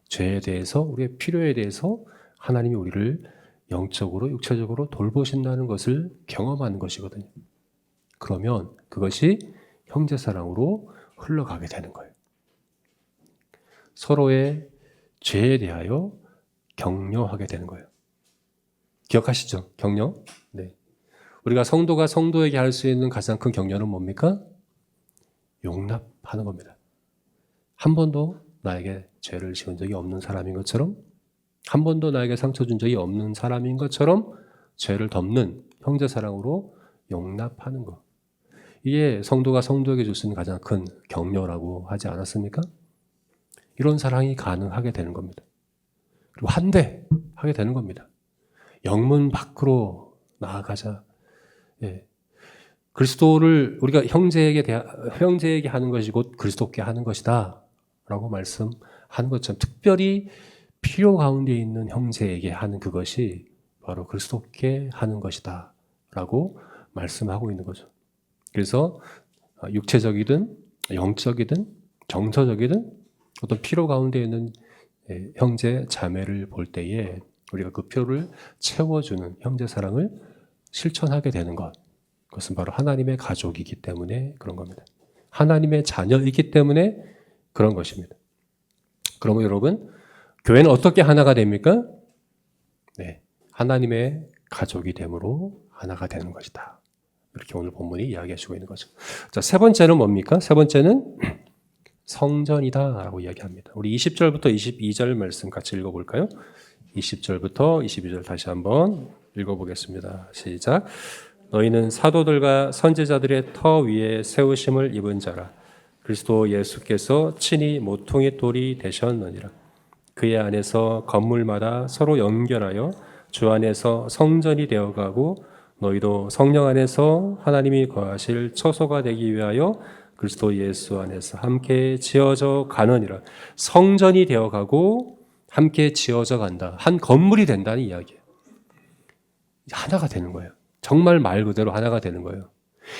죄에 대해서, 우리의 필요에 대해서 하나님이 우리를 영적으로, 육체적으로 돌보신다는 것을 경험하는 것이거든요. 그러면 그것이 형제 사랑으로 흘러가게 되는 거예요. 서로의 죄에 대하여 격려하게 되는 거예요. 기억하시죠? 격려? 네. 우리가 성도가 성도에게 할 수 있는 가장 큰 격려는 뭡니까? 용납하는 겁니다. 한 번도 나에게 죄를 지은 적이 없는 사람인 것처럼, 한 번도 나에게 상처 준 적이 없는 사람인 것처럼 죄를 덮는 형제 사랑으로 용납하는 것. 이게 성도가 성도에게 줄 수 있는 가장 큰 격려라고 하지 않았습니까? 이런 사랑이 가능하게 되는 겁니다. 그리고 환대하게 되는 겁니다. 영문 밖으로 나아가자. 예. 그리스도를 우리가 형제에게 하는 것이 곧 그리스도께 하는 것이다 라고 말씀하는 것처럼, 특별히 필요 가운데 있는 형제에게 하는 그것이 바로 그리스도께 하는 것이다 라고 말씀하고 있는 거죠. 그래서 육체적이든 영적이든 정서적이든 어떤 필요 가운데 있는 형제 자매를 볼 때에 우리가 그 필요를 채워주는 형제 사랑을 실천하게 되는 것, 그것은 바로 하나님의 가족이기 때문에 그런 겁니다. 하나님의 자녀이기 때문에 그런 것입니다. 그러면 여러분, 교회는 어떻게 하나가 됩니까? 네, 하나님의 가족이 됨으로 하나가 되는 것이다. 이렇게 오늘 본문이 이야기하시고 있는 거죠. 자, 세 번째는 뭡니까? 세 번째는 성전이다라고 이야기합니다. 우리 20절부터 22절 말씀 같이 읽어볼까요? 20절부터 22절 다시 한번 읽어보겠습니다. 시작. 너희는 사도들과 선지자들의 터 위에 세우심을 입은 자라. 그리스도 예수께서 친히 모퉁이 돌이 되셨느니라. 그의 안에서 건물마다 서로 연결하여 주 안에서 성전이 되어가고 너희도 성령 안에서 하나님이 거하실 처소가 되기 위하여 그리스도 예수 안에서 함께 지어져 가느니라. 성전이 되어가고 함께 지어져 간다. 한 건물이 된다는 이야기예요. 하나가 되는 거예요. 정말 말 그대로 하나가 되는 거예요.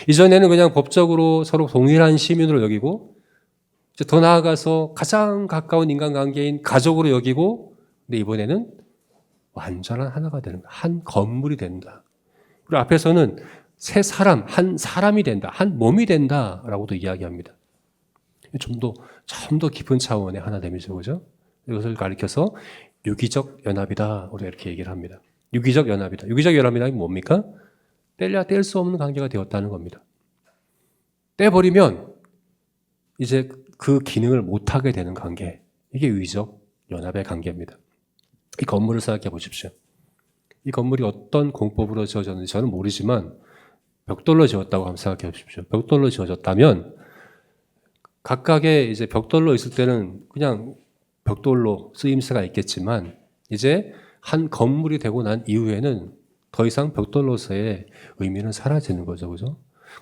이전에는 그냥 법적으로 서로 동일한 시민으로 여기고, 이제 더 나아가서 가장 가까운 인간관계인 가족으로 여기고, 근데 이번에는 완전한 하나가 되는 거예요. 한 건물이 된다. 그리고 앞에서는 세 사람, 한 사람이 된다, 한 몸이 된다라고도 이야기합니다. 좀 더 깊은 차원의 하나됨이죠, 그죠? 이것을 가리켜서 유기적 연합이다, 우리가 이렇게 얘기를 합니다. 유기적 연합이다. 유기적 연합이란 뭡니까? 뗄래야 뗄 수 없는 관계가 되었다는 겁니다. 떼버리면 이제 그 기능을 못하게 되는 관계, 이게 유기적 연합의 관계입니다. 이 건물을 생각해 보십시오. 이 건물이 어떤 공법으로 지어졌는지 저는 모르지만 벽돌로 지었다고 한번 생각해 보십시오. 벽돌로 지어졌다면 각각의 이제 벽돌로 있을 때는 그냥 벽돌로 쓰임새가 있겠지만, 이제 한 건물이 되고 난 이후에는 더 이상 벽돌로서의 의미는 사라지는 거죠, 그죠?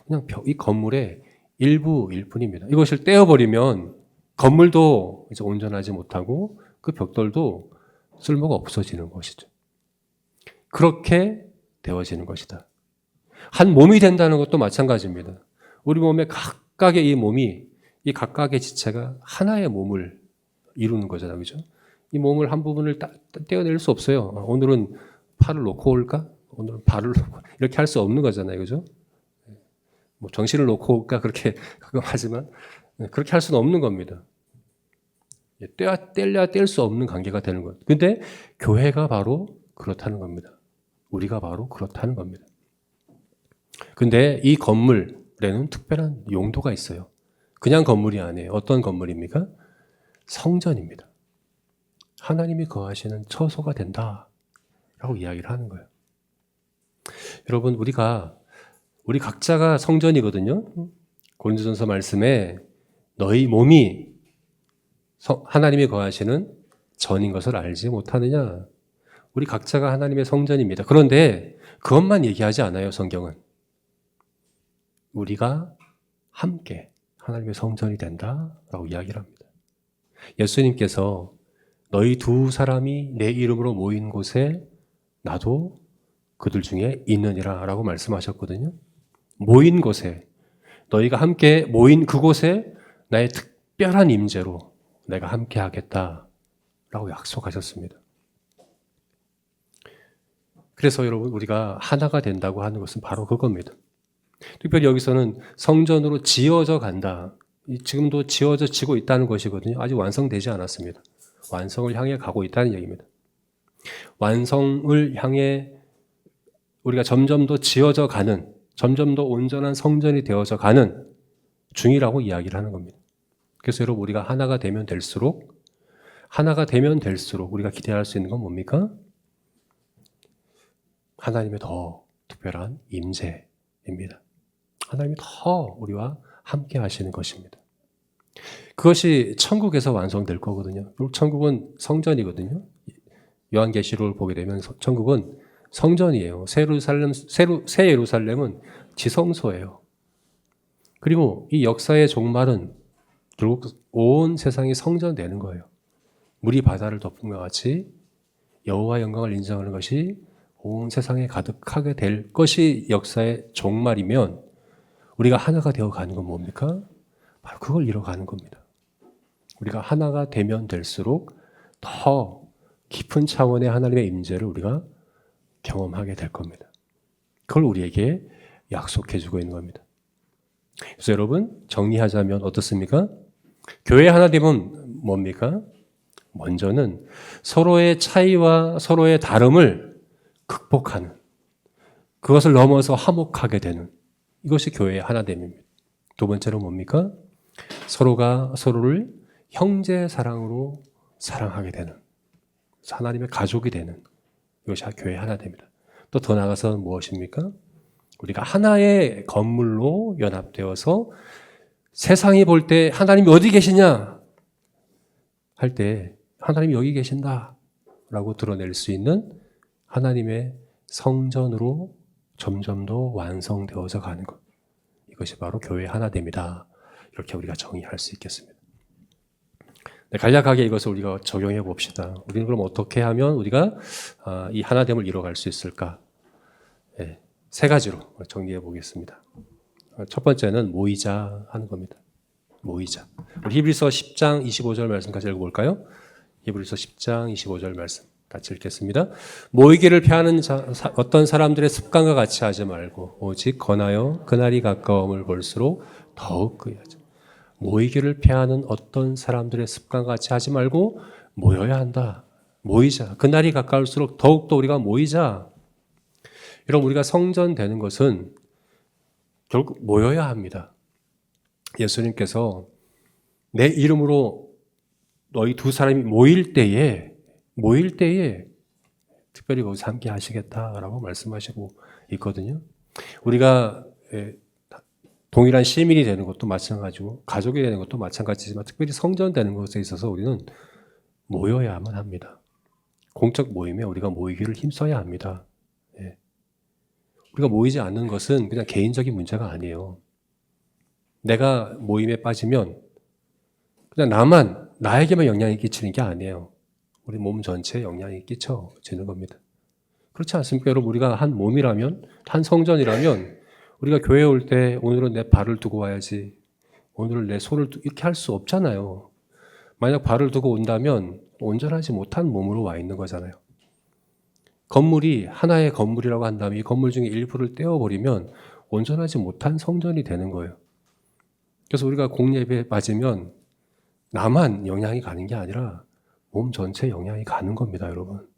그냥 이 건물의 일부일 뿐입니다. 이것을 떼어버리면 건물도 이제 온전하지 못하고 그 벽돌도 쓸모가 없어지는 것이죠. 그렇게 되어지는 것이다. 한 몸이 된다는 것도 마찬가지입니다. 우리 몸의 각각의 이 몸이, 이 각각의 지체가 하나의 몸을 이루는 거잖아요, 그죠? 이 몸을 한 부분을 떼어낼 수 없어요. 오늘은 팔을 놓고 올까? 오늘은 발을 놓고, 이렇게 할 수 없는 거잖아요, 그죠? 뭐 정신을 놓고 올까? 그렇게 하지만 그렇게 할 수는 없는 겁니다. 떼려야 뗄 수 없는 관계가 되는 것. 근데 교회가 바로 그렇다는 겁니다. 우리가 바로 그렇다는 겁니다. 근데 이 건물에는 특별한 용도가 있어요. 그냥 건물이 아니에요. 어떤 건물입니까? 성전입니다. 하나님이 거하시는 처소가 된다라고 이야기를 하는 거예요. 여러분, 우리 각자가 성전이거든요. 고린도전서 말씀에 너희 몸이 하나님이 거하시는 전인 것을 알지 못하느냐? 우리 각자가 하나님의 성전입니다. 그런데 그것만 얘기하지 않아요, 성경은. 우리가 함께 하나님의 성전이 된다라고 이야기를 합니다. 예수님께서 너희 두 사람이 내 이름으로 모인 곳에 나도 그들 중에 있느니라 라고 말씀하셨거든요. 모인 곳에, 너희가 함께 모인 그곳에 나의 특별한 임재로 내가 함께 하겠다라고 약속하셨습니다. 그래서 여러분, 우리가 하나가 된다고 하는 것은 바로 그겁니다. 특별히 여기서는 성전으로 지어져 간다. 지금도 지어지고 있다는 것이거든요. 아직 완성되지 않았습니다. 완성을 향해 가고 있다는 얘기입니다. 완성을 향해 우리가 점점 더 지어져 가는, 점점 더 온전한 성전이 되어져 가는 중이라고 이야기를 하는 겁니다. 그래서 여러분, 우리가 하나가 되면 될수록 우리가 기대할 수 있는 건 뭡니까? 하나님의 더 특별한 임재입니다. 하나님이 더 우리와 함께 하시는 것입니다. 그것이 천국에서 완성될 거거든요. 천국은 성전이거든요. 요한계시록을 보게 되면 천국은 성전이에요. 새 예루살렘은 지성소예요. 그리고 이 역사의 종말은 결국 온 세상이 성전되는 거예요. 물이 바다를 덮은 것 같이 여호와의 영광을 인정하는 것이 온 세상에 가득하게 될 것이 역사의 종말이면 우리가 하나가 되어 가는 건 뭡니까? 바로 그걸 이뤄가는 겁니다. 우리가 하나가 되면 될수록 더 깊은 차원의 하나님의 임재를 우리가 경험하게 될 겁니다. 그걸 우리에게 약속해주고 있는 겁니다. 그래서 여러분, 정리하자면 어떻습니까? 교회 하나 되면 뭡니까? 먼저는 서로의 차이와 서로의 다름을 극복하는, 그것을 넘어서 화목하게 되는, 이것이 교회의 하나됨입니다. 두 번째로 뭡니까? 서로가 서로를 형제 사랑으로 사랑하게 되는, 하나님의 가족이 되는, 이것이 교회의 하나됨입니다. 또 더 나아가서 무엇입니까? 우리가 하나의 건물로 연합되어서 세상이 볼 때 하나님이 어디 계시냐 할 때 하나님이 여기 계신다 라고 드러낼 수 있는 하나님의 성전으로 점점 더 완성되어져 가는 것, 이것이 바로 교회의 하나됨이다, 이렇게 우리가 정의할 수 있겠습니다. 네, 간략하게 이것을 우리가 적용해 봅시다. 우리는 그럼 어떻게 하면 우리가 이 하나됨을 이뤄갈 수 있을까? 네, 세 가지로 정리해 보겠습니다. 첫 번째는 모이자 하는 겁니다. 모이자. 우리 히브리서 10장 25절 말씀까지 읽어볼까요? 히브리서 10장 25절 말씀 같이 읽겠습니다. 모이기를 피하는 어떤 사람들의 습관과 같이 하지 말고 오직 권하여 그날이 가까움을 볼수록 더욱 그리하자. 모이기를 피하는 어떤 사람들의 습관과 같이 하지 말고 모여야 한다. 모이자. 그날이 가까울수록 더욱더 우리가 모이자. 여러분, 우리가 성전 되는 것은 결국 모여야 합니다. 예수님께서 내 이름으로 너희 두 사람이 모일 때에 특별히 거기서 함께 하시겠다라고 말씀하시고 있거든요. 우리가 동일한 시민이 되는 것도 마찬가지고 가족이 되는 것도 마찬가지지만 특별히 성전 되는 것에 있어서 우리는 모여야만 합니다. 공적 모임에 우리가 모이기를 힘써야 합니다. 우리가 모이지 않는 것은 그냥 개인적인 문제가 아니에요. 내가 모임에 빠지면 그냥 나에게만 영향이 끼치는 게 아니에요. 우리 몸 전체에 영향이 끼쳐지는 겁니다. 그렇지 않습니까? 여러분, 우리가 한 몸이라면, 한 성전이라면 우리가 교회에 올 때 오늘은 내 발을 두고 와야지, 오늘은 내 손을 이렇게 할 수 없잖아요. 만약 발을 두고 온다면 온전하지 못한 몸으로 와 있는 거잖아요. 건물이 하나의 건물이라고 한다면 이 건물 중에 일부를 떼어버리면 온전하지 못한 성전이 되는 거예요. 그래서 우리가 공예배에 빠지면 나만 영향이 가는 게 아니라 몸 전체에 영향이 가는 겁니다, 여러분.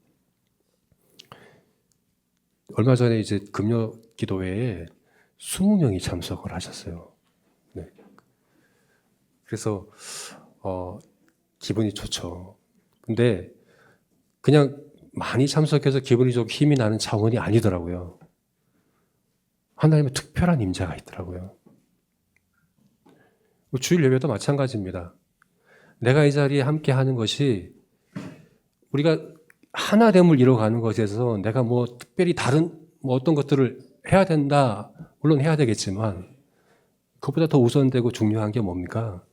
얼마 전에 이제 금요 기도회에 20명이 참석을 하셨어요. 네. 그래서 기분이 좋죠. 근데 그냥 많이 참석해서 기분이 좋고 힘이 나는 차원이 아니더라고요. 하나님의 특별한 임재가 있더라고요. 주일 예배도 마찬가지입니다. 내가 이 자리에 함께 하는 것이 우리가 하나됨을 이뤄가는 것에서 내가 뭐 특별히 다른 뭐 어떤 것들을 해야 된다. 물론 해야 되겠지만 그것보다 더 우선되고 중요한 게 뭡니까?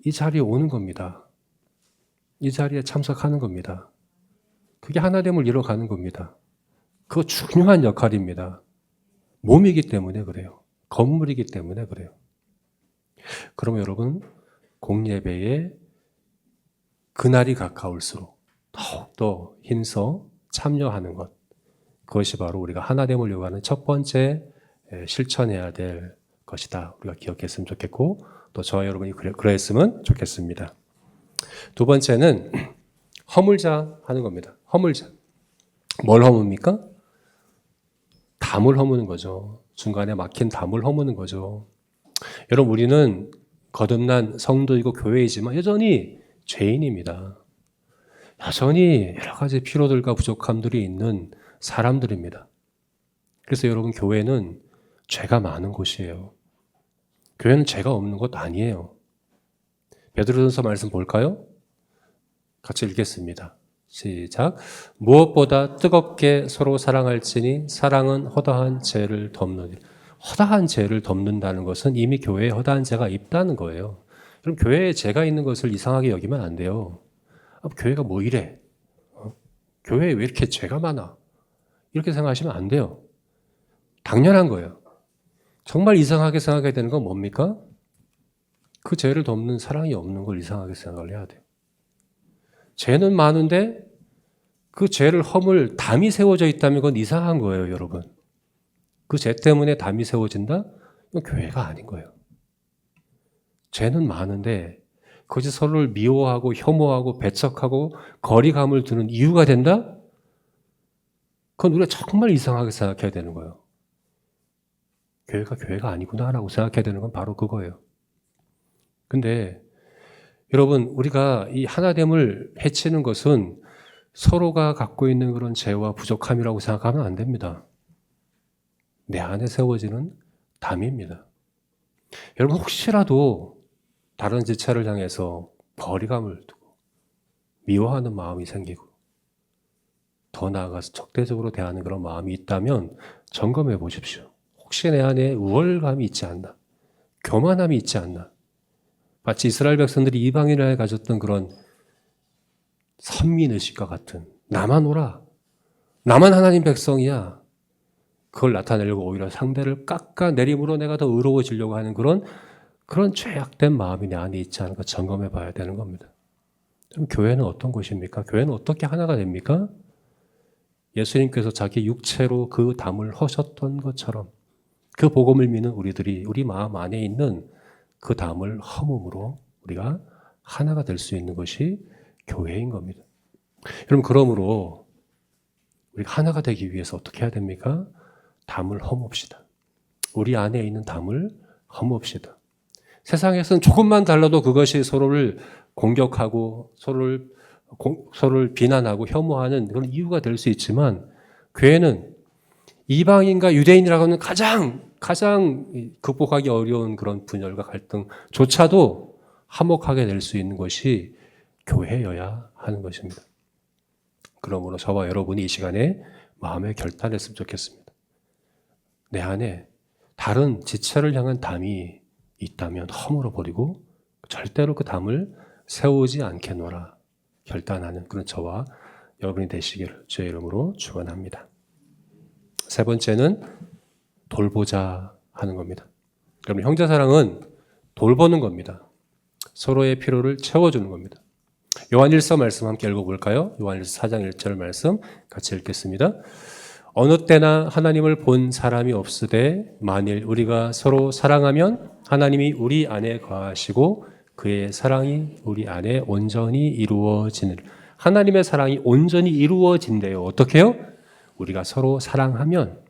이 자리에 오는 겁니다. 이 자리에 참석하는 겁니다. 그게 하나됨을 이뤄가는 겁니다. 그거 중요한 역할입니다. 몸이기 때문에 그래요. 건물이기 때문에 그래요. 그러면 여러분 공예배에 그날이 가까울수록 더욱더 힘써 참여하는 것, 그것이 바로 우리가 하나됨을 요구하는 첫 번째 실천해야 될 것이다. 우리가 기억했으면 좋겠고 또 저와 여러분이 그랬으면 좋겠습니다. 두 번째는 허물자 하는 겁니다. 허물자. 뭘 허뭅니까? 담을 허무는 거죠. 중간에 막힌 담을 허무는 거죠. 여러분 우리는 거듭난 성도이고 교회이지만 여전히 죄인입니다. 여전히 여러 가지 피로들과 부족함들이 있는 사람들입니다. 그래서 여러분 교회는 죄가 많은 곳이에요. 교회는 죄가 없는 곳 아니에요. 베드로전서 말씀 볼까요? 같이 읽겠습니다. 시작. 무엇보다 뜨겁게 서로 사랑할지니 사랑은 허다한 죄를 덮느니라. 허다한 죄를 덮는다는 것은 이미 교회에 허다한 죄가 있다는 거예요. 그럼 교회에 죄가 있는 것을 이상하게 여기면 안 돼요. 교회가 뭐 이래? 교회에 왜 이렇게 죄가 많아? 이렇게 생각하시면 안 돼요. 당연한 거예요. 정말 이상하게 생각해야 되는 건 뭡니까? 그 죄를 덮는 사랑이 없는 걸 이상하게 생각을 해야 돼요. 죄는 많은데 그 죄를 허물 담이 세워져 있다면 그건 이상한 거예요, 여러분. 그 죄 때문에 담이 세워진다? 이건 교회가 아닌 거예요. 죄는 많은데 그것이 서로를 미워하고 혐오하고 배척하고 거리감을 두는 이유가 된다? 그건 우리가 정말 이상하게 생각해야 되는 거예요. 교회가 아니구나라고 생각해야 되는 건 바로 그거예요. 근데 여러분 우리가 이 하나됨을 해치는 것은 서로가 갖고 있는 그런 죄와 부족함이라고 생각하면 안 됩니다. 내 안에 세워지는 담입니다. 여러분 혹시라도 다른 지체를 향해서 거리감을 두고 미워하는 마음이 생기고 더 나아가서 적대적으로 대하는 그런 마음이 있다면 점검해 보십시오. 혹시 내 안에 우월감이 있지 않나? 교만함이 있지 않나? 마치 이스라엘 백성들이 이방인을 가졌던 그런 선민의식과 같은 나만 오라, 나만 하나님 백성이야. 그걸 나타내려고 오히려 상대를 깎아내림으로 내가 더 의로워지려고 하는 그런 죄악된 마음이 내 안에 있지 않은가 점검해 봐야 되는 겁니다. 그럼 교회는 어떤 곳입니까? 교회는 어떻게 하나가 됩니까? 예수님께서 자기 육체로 그 담을 허셨던 것처럼 그 복음을 믿는 우리들이 우리 마음 안에 있는 그 담을 허물음으로 우리가 하나가 될 수 있는 것이 교회인 겁니다. 여러분 그러므로 우리가 하나가 되기 위해서 어떻게 해야 됩니까? 담을 허뭅시다. 우리 안에 있는 담을 허뭅시다. 세상에서는 조금만 달라도 그것이 서로를 공격하고 서로를 비난하고 혐오하는 그런 이유가 될 수 있지만 교회는 이방인과 유대인이라고 하는 가장 극복하기 어려운 그런 분열과 갈등조차도 화목하게 될 수 있는 것이 교회여야 하는 것입니다. 그러므로 저와 여러분이 이 시간에 마음에 결단했으면 좋겠습니다. 내 안에 다른 지체를 향한 담이 있다면 허물어 버리고 절대로 그 담을 세우지 않겠노라 결단하는 그런 저와 여러분이 되시기를 주의 이름으로 축원합니다. 세 번째는 돌보자 하는 겁니다. 여러분 형제사랑은 돌보는 겁니다. 서로의 필요를 채워주는 겁니다. 요한일서 말씀 함께 읽어볼까요? 요한일서 4장 1절 말씀 같이 읽겠습니다. 어느 때나 하나님을 본 사람이 없으되 만일 우리가 서로 사랑하면 하나님이 우리 안에 거하시고 그의 사랑이 우리 안에 온전히 이루어지는 하나님의 사랑이 온전히 이루어진대요. 어떻게 해요? 우리가 서로 사랑하면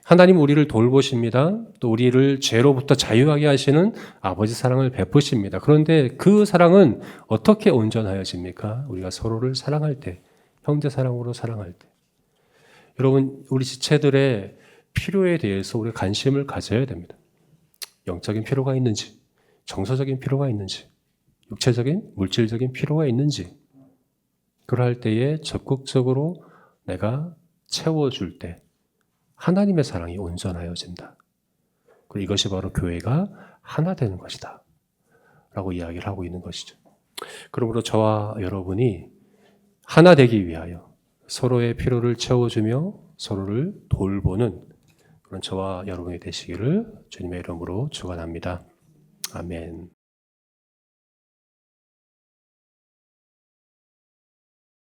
하나님 우리를 돌보십니다. 또 우리를 죄로부터 자유하게 하시는 아버지 사랑을 베푸십니다. 그런데 그 사랑은 어떻게 온전하여집니까? 우리가 서로를 사랑할 때, 형제 사랑으로 사랑할 때. 여러분 우리 지체들의 필요에 대해서 우리가 관심을 가져야 됩니다. 영적인 필요가 있는지, 정서적인 필요가 있는지, 육체적인, 물질적인 필요가 있는지, 그럴 때에 적극적으로 내가 채워줄 때 하나님의 사랑이 온전하여진다. 그리고 이것이 바로 교회가 하나 되는 것이다 라고 이야기를 하고 있는 것이죠. 그러므로 저와 여러분이 하나 되기 위하여 서로의 필요를 채워주며 서로를 돌보는 그런 저와 여러분이 되시기를 주님의 이름으로 축원합니다. 아멘.